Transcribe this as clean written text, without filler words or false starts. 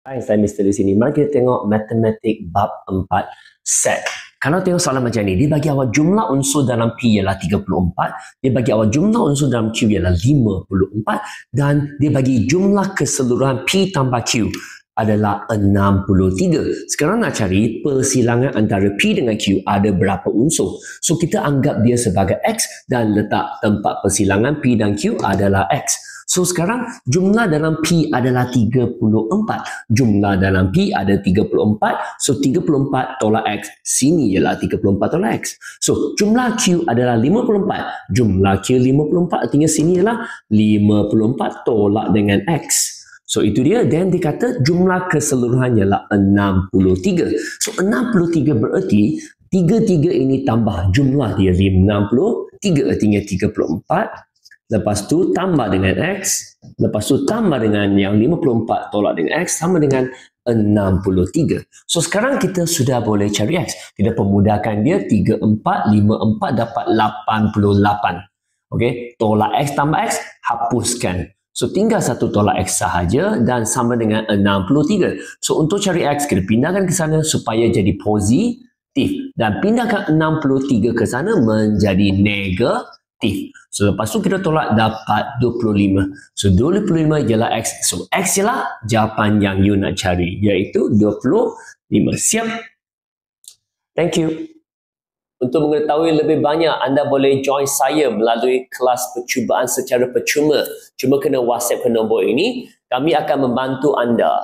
Hai, saya Mr. Lu sini. Mari kita tengok matematik bab 4 set. Kalau tengok soalan macam ni, dia bagi awak jumlah unsur dalam P ialah 34, dia bagi awak jumlah unsur dalam Q ialah 54 dan dia bagi jumlah keseluruhan P tambah Q adalah 63. Sekarang nak cari persilangan antara P dengan Q ada berapa unsur. So kita anggap dia sebagai X dan letak tempat persilangan P dan Q adalah X. So sekarang jumlah dalam P adalah 34. Jumlah dalam P ada 34. So 34 tolak X. Sini ialah 34 tolak X. So jumlah Q adalah 54. Jumlah Q 54 artinya sini ialah 54 tolak dengan X. So itu dia. Dan dia kata jumlah keseluruhannya ialah 63. So 63 berarti 33 ini tambah jumlah dia 63 artinya 34. Lepas tu tambah dengan X. Lepas tu tambah dengan yang 54 tolak dengan X sama dengan 63. So sekarang kita sudah boleh cari X. Kita pemudahkan dia 34, 54 dapat 88. Okey, tolak X tambah X, hapuskan. So tinggal satu tolak X sahaja dan sama dengan 63. So untuk cari X, kita pindahkan ke sana supaya jadi positif. Dan pindahkan 63 ke sana menjadi negatif. So lepas tu kita tolak dapat 25. So 25 ialah X. So X ialah jawapan yang you nak cari, iaitu 25. Siap? Thank you. Untuk mengetahui lebih banyak, anda boleh join saya melalui kelas percubaan secara percuma. Cuma kena WhatsApp ke nombor ini. Kami akan membantu anda.